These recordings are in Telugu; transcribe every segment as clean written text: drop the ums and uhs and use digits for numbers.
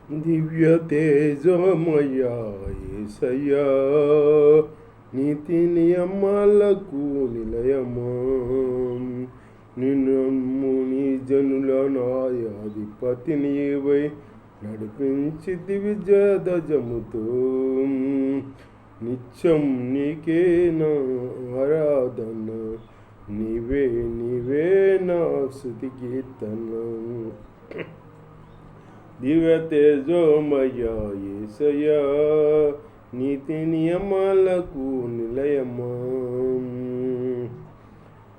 దివ్య తేజమయ్యా యేసయ్యా, నీతి నియమాలకు నిలయమా, నిన్ను నీ జనుల న్యాయాధిపతి నీవై నడిపించి విజయధ్వజముతో నిత్యం నీకే నా ఆరాధన, నీవే నీవే నా స్తుతి కీర్తన. దివ్య తేజోమయ్యా యేసయ్యా, నీతి నియమాలకు నిలయమా,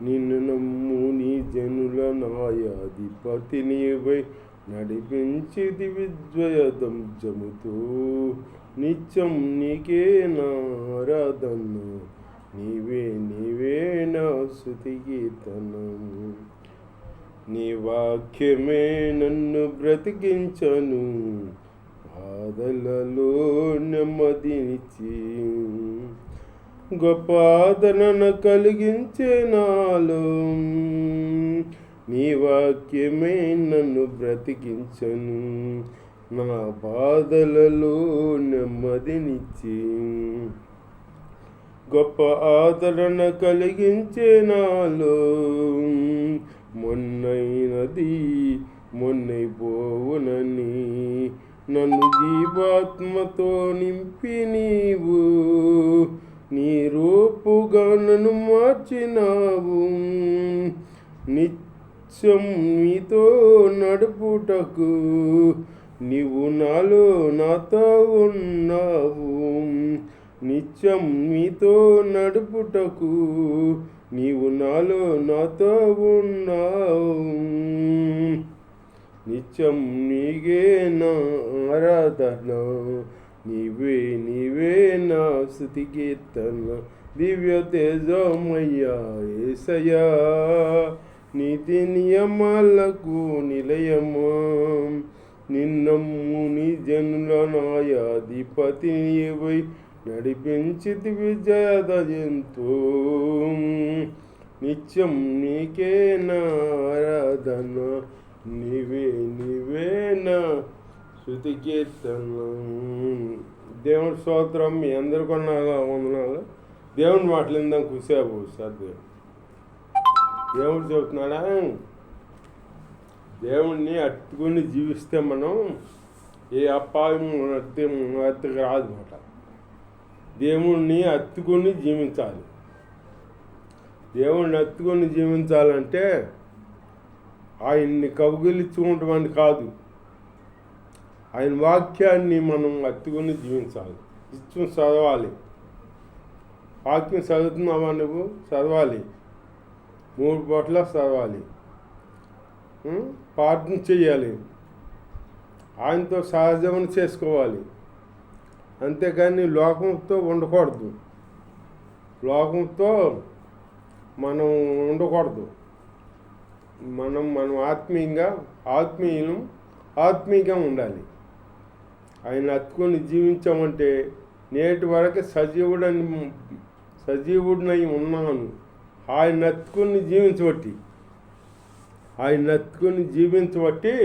నిన్ను నమ్ము నీ జనుల న్యాయాధిపతి నీవై నడిపించి విజయధ్వజముతో నిత్యం నీకే నా ఆరాధన, నీవే నీవే నా స్తుతి కీర్తనం. నీ వాక్యమే నన్ను బ్రతికించను, బాధలలో నెమ్మదినిచ్చి గొప్ప ఆదరణ కలిగించే నాలో. నీ వాక్యమే నన్ను బ్రతికించను, నా బాధలలో నెమ్మదినిచ్చి గొప్ప ఆదరణ కలిగించే నాలో. మొన్నైనది మొన్నైపోవునని నన్ను జీవాత్మతో నింపి నీవు నీ రూపుగా నన్ను మార్చినావు. నిత్యం నీతో నడుపుటకు నీవు నాతో ఉన్నావు. నిత్యం నీతో నడుపుటకు నీవు నాతో ఉన్నావు. నిత్యం నీకే నా ఆరాధన, నీవే నీవే నా స్తుతి కీర్తన. దివ్య తేజమయ్యా యేసయ్యా, నీతి నియమాలకు నిలయమా, నిన్నమ్ము నీ జనుల న్యాయాధిపతి నీవై నడిపించి విజయధ్వజంతో నిత్యం నీకే నా ఆరాధన, నీవే నీవే నా స్తుతి కీర్తన. దేవుని స్తోత్రం. మీ అందరికీ వందనాలు. దేవుని మాటలిందాం కుసేపు సార్. దేవుడు చెబుతున్నాడా, దేవుణ్ణి అట్టుకుని జీవిస్తే మనం ఏ అపాయం అత్తుకు రాదన్నమాట. దేవుణ్ణి అత్తుకొని జీవించాలి. దేవుణ్ణి అత్తుకొని జీవించాలంటే ఆయన్ని కౌగిలించుకోవటమని కాదు, ఆయన వాక్యాన్ని మనం అత్తుకొని జీవించాలి. ఇష్టం చదవాలి. వాక్యం చదువుతున్నావా నువ్వు? చదవాలి. 3 పూట్ల చదవాలి. ప్రార్థన చెయ్యాలి. ఆయనతో సహజీవన చేసుకోవాలి. అంతేకాని లోకంతో ఉండకూడదు. లోకంతో మనం ఉండకూడదు. మనం ఆత్మీయంగా ఉండాలి. ఆయన హత్తుకొని జీవించామంటే నేటి వరకు సజీవుడినై ఉన్నాను. ఆయన హత్తుకొని జీవించబట్టి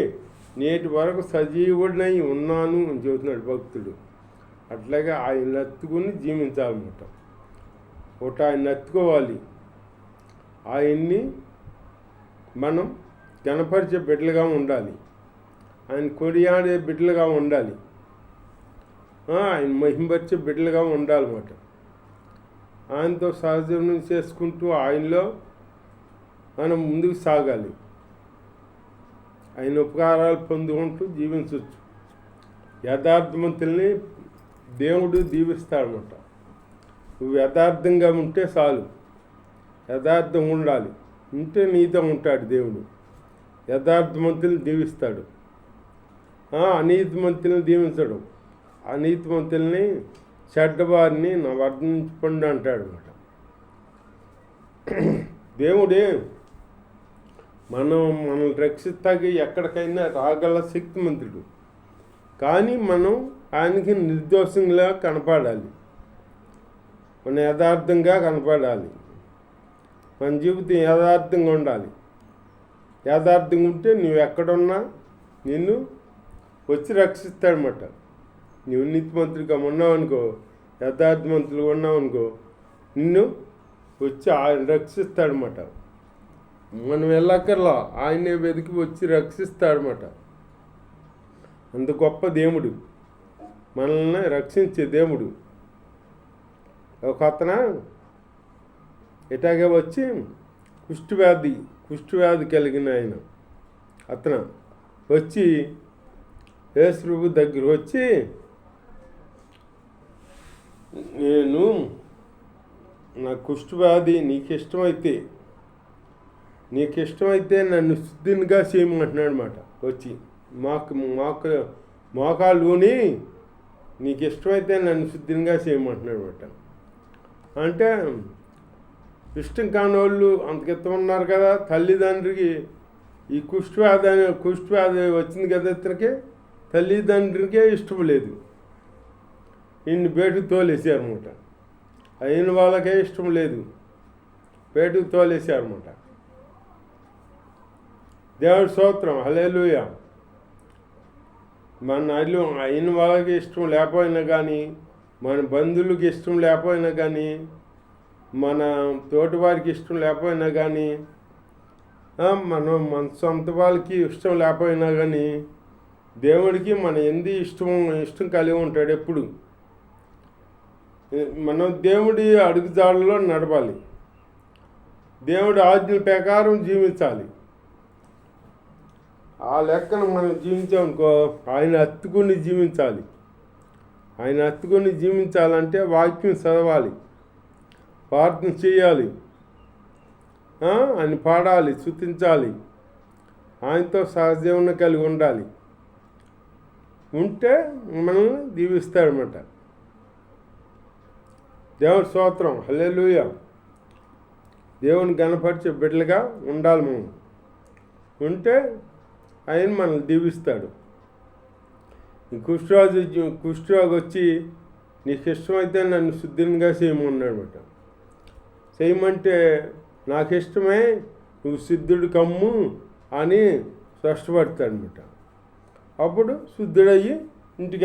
నేటి వరకు సజీవుడినై ఉన్నాను అని చెబుతున్నాడు భక్తుడు. అట్లాగే ఆయన హత్తుకొని జీవించాలన్నమాట. ఒకటి ఆయన హత్తుకోవాలి. ఆయన్ని మనం కనపరిచే బిడ్డలుగా ఉండాలి. ఆయన కొనియాడే బిడ్డలుగా ఉండాలి. ఆయన మహిమపరిచే బిడ్డలుగా ఉండాలన్నమాట. ఆయనతో సహజీవనం చేసుకుంటూ ఆయనలో మనం ముందుకు సాగాలి. ఆయన ఉపకారాలు పొందుకుంటూ జీవించవచ్చు. యథార్థవంతుల్ని దేవుడు దీవిస్తాడనమాట. నువ్వు యథార్థంగా ఉంటే చాలు. యథార్థం ఉండాలి. ఉంటే నీతో ఉంటాడు దేవుడు. యథార్థవంతుల్ని దీవిస్తాడు. అనీతిమంతుల్ని దీవించడు. అనీతిమంతుల్ని చెడ్డవారిని నా వర్ణించుకోండి అంటాడు అనమాట. దేవుడే మనల్ని రక్షిస్తాకి ఎక్కడికైనా రాగల శక్తిమంతుడు. కానీ మనం ఆయనకి నిర్దోషంగా కనపడాలి. మన యథార్థంగా కనపడాలి. మన జీవితం యథార్థంగా ఉండాలి. యథార్థంగా ఉంటే నువ్వు ఎక్కడున్నా నిన్ను వచ్చి రక్షిస్తాడనమాట. నువ్వు నీతిమంతుడిగా ఉన్నావనుకో, యథార్థమంతులుగా ఉన్నావనుకో, నిన్ను వచ్చి ఆయన రక్షిస్తాడనమాట. మనం వెళ్ళక్కర్లా, ఆయనే వెతికి వచ్చి రక్షిస్తాడనమాట. అంత గొప్ప దేవుడు, మనల్ని రక్షించే దేవుడు. ఒక అతను ఇటాగే వచ్చి కుష్ఠవ్యాధి కలిగిన ఆయన అతను వచ్చి యేసు ప్రభు దగ్గర వచ్చి, నా కుష్ఠవ్యాధి నీకు ఇష్టమైతే నన్ను శుద్ధినిగా చేయమంటున్నాడు అనమాట. వచ్చి మోకాళ్ళుని నీకు ఇష్టమైతే నన్ను శుద్ధినిగా చేయమంటున్నాడు అనమాట. అంటే ఇష్టం కాని వాళ్ళు అంతకితం ఉన్నారు కదా, తల్లిదండ్రికి ఈ కుష్ఠవ్యాధి వచ్చింది కదా, ఇతనికి తల్లిదండ్రికే ఇష్టం లేదు, ఇన్ని బయటకు తోలేసారనమాట. అయిన వాళ్ళకే ఇష్టం లేదు, బయటకు తోలేసారనమాట. దేవుడి స్తోత్రం, హల్లెలూయా. మన అయిన వాళ్ళకి ఇష్టం లేకపోయినా కానీ, మన బంధువులకి ఇష్టం లేకపోయినా కానీ, మన తోటి వారికి ఇష్టం లేకపోయినా కానీ, మన సొంత వాళ్ళకి ఇష్టం లేకపోయినా కానీ, దేవుడికి మన ఇష్టం కలిగి ఉంటాడు ఎప్పుడు. మనం దేవుడి అడుగుజాడలో నడవాలి, దేవుడి ఆజ్ఞల ప్రకారం జీవించాలి. ఆ లెక్కన మనం జీవించామనుకో, ఆయన హత్తుకుని జీవించాలి. ఆయన హత్తుకుని జీవించాలంటే వాక్యం చదవాలి, ప్రార్థన చేయాలి, ఆయన పాడాలి, స్తుతించాలి, ఆయనతో సహజీవనం కలిగి ఉండాలి. ఉంటే మనల్ని దీవిస్తాడనమాట. దేవుని స్తోత్రం, హల్లెలూయా. దేవుని గణపరిచే బిడ్డలుగా ఉండాలి మనం. ఉంటే ఆయన మనల్ని దీవిస్తాడు. కుష్ఠరోగి వచ్చి నీకు ఇష్టమైతే నన్ను శుద్ధిగా చేయమన్నాడనమాట. చేయమంటే నాకు ఇష్టమే, నువ్వు సిద్ధుడు కమ్ము అని కష్టపడతాడనమాట. అప్పుడు శుద్ధుడయ్యి ఇంటికి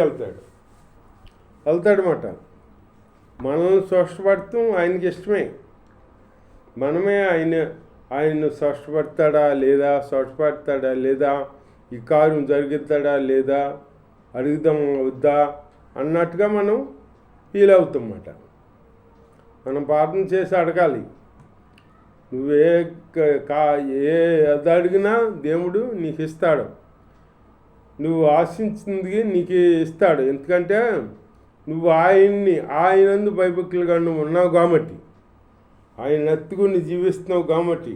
వెళ్తాడనమాట. మనల్ని స్వస్థపడతాం ఆయనకి ఇష్టమే. మనమే ఆయన స్వస్థపడతాడా లేదా, ఈ కార్యం జరుగుతాడా లేదా, అడుగుదాం వద్దా అన్నట్టుగా మనం ఫీల్ అవుతాం అన్నమాట. మనం ప్రార్థన చేసి అడగాలి. నువ్వే అది అడిగినా దేవుడు నీకు ఇస్తాడు, నువ్వు ఆశించింది నీకు ఇస్తాడు. ఎందుకంటే నువ్వు ఆయనందు భయభక్తులుగా నువ్వు ఉన్నావు కాబట్టి, ఆయన ఎత్తుకుని జీవిస్తున్నావు కాబట్టి,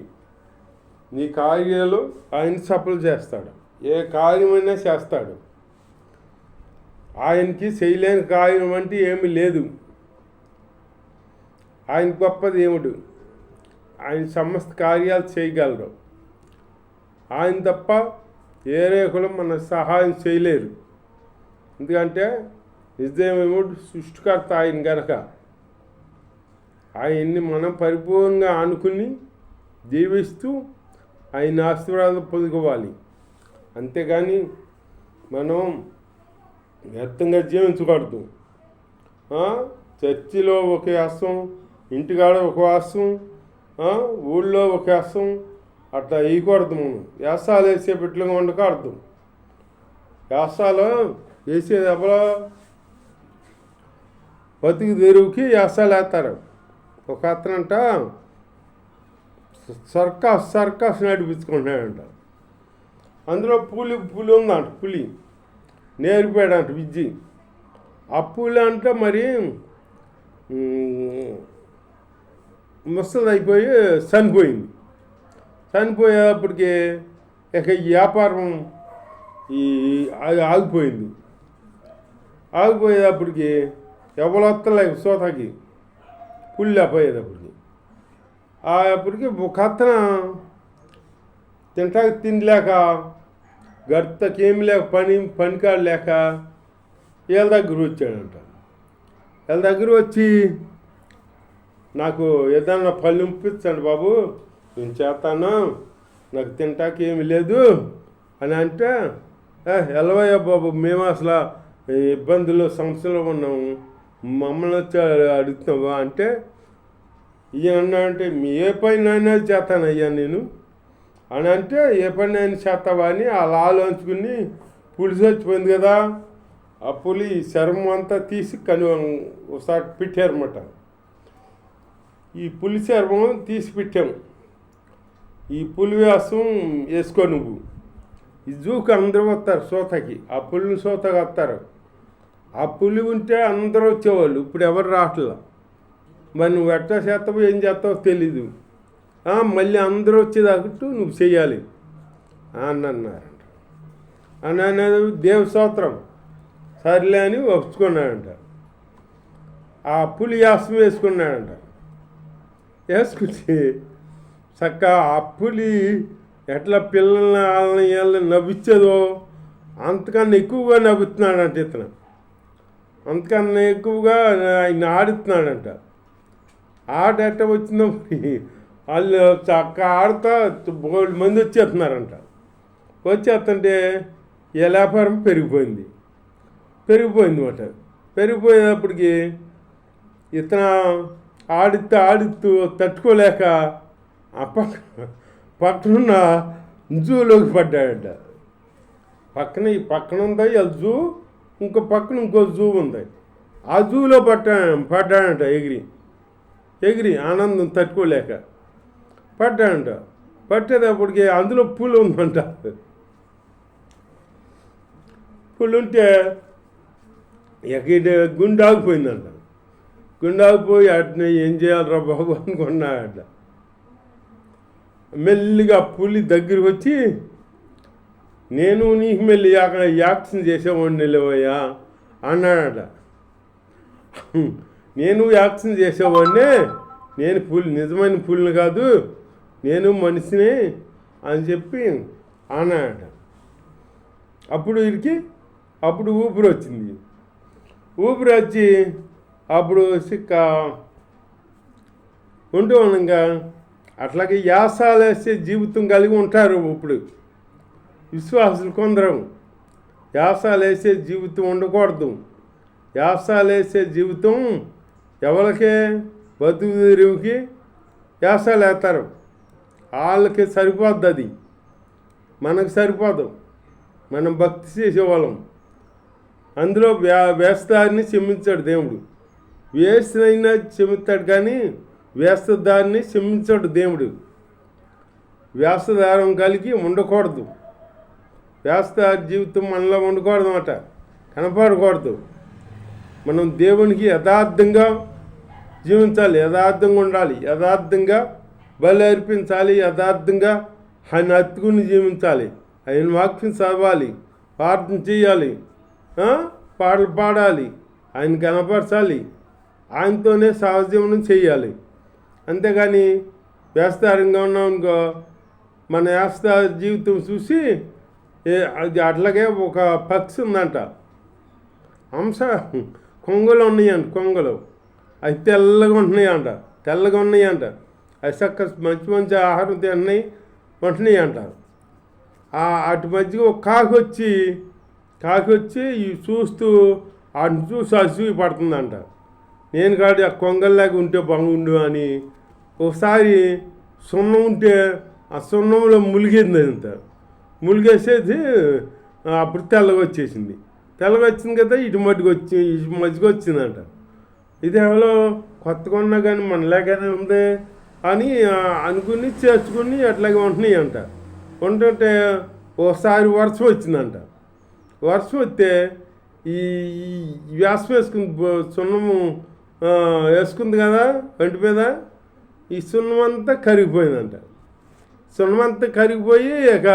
నీ కార్యాలు ఆయన సఫలం చేస్తాడు. ఏ కార్యమైనా చేస్తాడు. ఆయనకి చేయలేని కార్యం అంటే ఏమీ లేదు. ఆయన గొప్ప దేవుడు, ఆయన సమస్త కార్యాలు చేయగలరు. ఆయన తప్ప ఏ రేఖలు మన సహాయం చేయలేరు. ఎందుకంటే నిజమేమో సృష్టికర్త ఆయన గనక ఆయన్ని మనం పరిపూర్ణంగా ఆనుకుని జీవిస్తూ ఆయన ఆశీర్వాదం పొందుకోవాలి. అంతేగాని మనం వ్యర్థంగా జీవించకూడదు. చర్చిలో ఒక వేస్తాం, ఇంటికాడ ఒక వేస్తాం, ఊళ్ళో ఒక వేస్తాం, అట్లా వేయకూడదు. మనం వేసాలు వేసే బిడ్డలుగా ఉండకూడదు. వేసాలు వేసేది ఎవరో బతుకు తెరువుకి వేసాలు వేస్తారు. ఒక అతనంట సర్కస్ నడిపించుకుంటున్నాడంట. అందులో పులి ఉందంట. పులి నేర్పాడంట విద్య. ఆ పులి అంటే మరి ముసలి అయిపోయి చనిపోయింది. చనిపోయేటప్పటికి ఇక వ్యాపారం ఆగిపోయింది. ఆగిపోయేటప్పటికి ఎవరు వస్తలే సోతకి పుల్లి పోయేటప్పటికి. అప్పటికి ఒక అతను తింటాకి తినలేక, గడితకేమి లేక, పనికాడు లేక వీళ్ళ దగ్గర వచ్చాడంట. వీళ్ళ దగ్గర వచ్చి, నాకు ఏదన్నా పళ్ళు ఇంపించండి బాబు, నేను చేస్తాను, నాకు తింటాకి ఏమి లేదు అని అంటే, ఎలవయ్య బాబు, మేము అసలు ఇబ్బందులు సమస్యలో ఉన్నాము, మమ్మల్ని వచ్చి అడుగుతున్నావా అంటే ఈయన అంటే ఏ పని అయినా చేస్తానయ్యా నేను అని అంటే, ఏ పని అయినా చేస్తావా అని అలా ఆలోచించుకుని పులిసి వచ్చిపోయింది కదా, ఆ పులి చర్మం అంతా తీసి ఒకసారి పెట్టారన్నమాట. ఈ పులి చర్మం తీసి పెట్టాము. ఈ పులి వేసం వేసుకో నువ్వు. ఈ జూకి అందరూ వస్తారు సోతకి, ఆ పులిని సోతగా వస్తారు. ఆ పులి ఉంటే అందరూ వచ్చేవాళ్ళు, ఇప్పుడు ఎవరు రావట్లా. మరి నువ్వు ఎట్లా చేస్తావో ఏం చేస్తావో తెలీదు, మళ్ళీ అందరూ వచ్చేదాకట్టు నువ్వు చెయ్యాలి అని అన్నారంట. అని అనేది దేవస్తోత్రం సర్లే అని ఒప్పుకున్నాడంట. ఆ పులి యాసం వేసుకున్నాడంట. వేసుకుంటే చక్క ఆ పులి ఎట్లా పిల్లల్ని వాళ్ళని వీళ్ళని నవ్వించేదో అంతకన్నా ఎక్కువగా నవ్వుతున్నాడంట ఇతను. అంతకన్నా ఎక్కువగా ఆయన ఆడుతున్నాడంట. ఆట ఎట్ట వచ్చిందో వాళ్ళు చక్క ఆడుతా 3 మంది వచ్చేస్తున్నారంట. వచ్చేస్తుంటే ఈ వ్యాపారం పెరిగిపోయింది అన్నమాట. పెరిగిపోయేటప్పటికి ఇతను ఆడుతూ తట్టుకోలేక ఆ పక్కనున్న జూలోకి పడ్డాడంట. ఈ పక్కన ఉంది ఆ జూ, ఇంకో పక్కన ఇంకో జూ ఉంది. ఆ జూలో పడ్డాడంట. ఎగిరి ఆనందం తట్టుకోలేక పడ్డాడంట. పట్టేటప్పటికి అందులో పులి ఉందంట. పులి ఉంటే గుండె ఆగిపోయిందంట. గుండె ఆగిపోయి అట్నే ఏం చేయాలరా బాబు అనుకున్నాడంట. మెల్లిగా పులి దగ్గరికి వచ్చి, నేను నీకు మెల్లి యాక్షన్ చేసేవాడిని లేవయ్యా అన్నాడట. నేను యాక్షన్ చేసేవాడినే, నేను నిజమైన పులిని కాదు, నేను మనిషిని అని చెప్పి అన్నాడట. అప్పుడు ఊపిరి వచ్చింది. ఊపిరి వచ్చి అప్పుడు ఉంటూ ఉండగా అట్లాగే యాసాలు వేసే జీవితం కలిగి ఉంటారు. ఇప్పుడు విశ్వాసులు కొందరు యాసాలు వేసే జీవితం ఉండకూడదు. యాసాలు వేసే జీవితం ఎవరికే బతుకుదిరికి యాసాలు వేస్తారు. వాళ్ళకి సరిపోద్ది, అది మనకు సరిపోదు. మనం భక్తి చేసేవాళ్ళం. అందులో వేస్తదారిని క్షమించాడు దేవుడు. వేస్తనైనా క్షమిస్తాడు కానీ వేస్తదారిని క్షమించాడు దేవుడు. వేస్తదారం కలిగి ఉండకూడదు. వేస్తదారి జీవితం మనలో ఉండకూడదు అన్నమాట, కనపడకూడదు. మనం దేవునికి యథార్థంగా జీవించాలి, యథార్థంగా ఉండాలి, యథార్థంగా బలి అర్పించాలి, యథార్థంగా ఆయన హత్తుకుని జీవించాలి, ఆయన వాక్యం చదవాలి, ప్రార్థన చేయాలి, పాటలు పాడాలి, ఆయన కనపరచాలి, ఆయనతోనే సహజీవనం చేయాలి. అంతేగాని వ్యస్తారంగా ఉన్నామనుకో, మన వ్యస్తార జీవితం చూసి అది అట్లాగే ఒక పక్షి ఉందంట, హంస. కొంగలు ఉన్నాయంట, కొంగలు అవి తెల్లగా ఉంటున్నాయంట, అవి చక్క మంచి ఆహారం తిన్నాయి ఉంటున్నాయి అంట. అటు మధ్యగా ఒక కాకి వచ్చి చూస్తూ వాటిని చూసి అసూయ పడుతుందంట. నేను కాదు ఆ కొంగల్లాగా ఉంటే బాగుండు అని. ఒకసారి సున్నం ఉంటే ఆ సున్నంలో ములిగేసేది. అప్పుడు తెల్లగా వచ్చేసింది కదా, ఇటు మధ్యకి వచ్చిందంట. ఇది ఎవరో కొత్తగా ఉన్నా కానీ మనలాగానే ఉంది అని అనుకుని చేర్చుకుని అట్లాగే ఉంటున్నాయి అంట. ఉంటుంటే ఒకసారి వర్షం వచ్చిందంట. వర్షం వస్తే ఈ వ్యాసం సున్నము వేసుకుంది కదా ఒంటి మీద, ఈ సున్నం అంతా కరిగిపోయిందంట. సున్నం అంతా కరిగిపోయి ఇక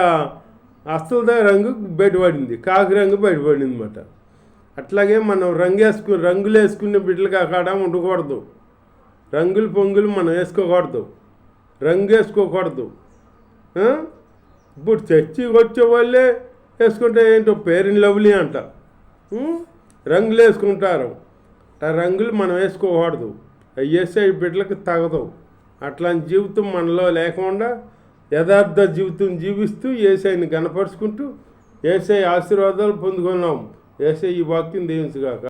అస్సలు రంగు బయటపడింది, కాకి రంగు బయటపడింది అన్నమాట. అట్లాగే మనం రంగులు వేసుకునే బిడ్డలు కాకుండా ఉండకూడదు. రంగులు పొంగులు మనం వేసుకోకూడదు, రంగు వేసుకోకూడదు. ఇప్పుడు చర్చికి వచ్చే వాళ్ళే వేసుకుంటే ఏంటో పేరుని లవ్లీ అంట, రంగులు వేసుకుంటారు. ఆ రంగులు మనం వేసుకోకూడదు, అవి వేసే బిడ్డలకు తగదు. అట్లాంటి జీవితం మనలో లేకుండా యథార్థ జీవితం జీవిస్తూ యేసయ్యని గణపరుచుకుంటూ యేసయ్య ఆశీర్వాదాలు పొందుకున్నాం. యేసయ్య ఈ వాక్యం దీవించుగాక.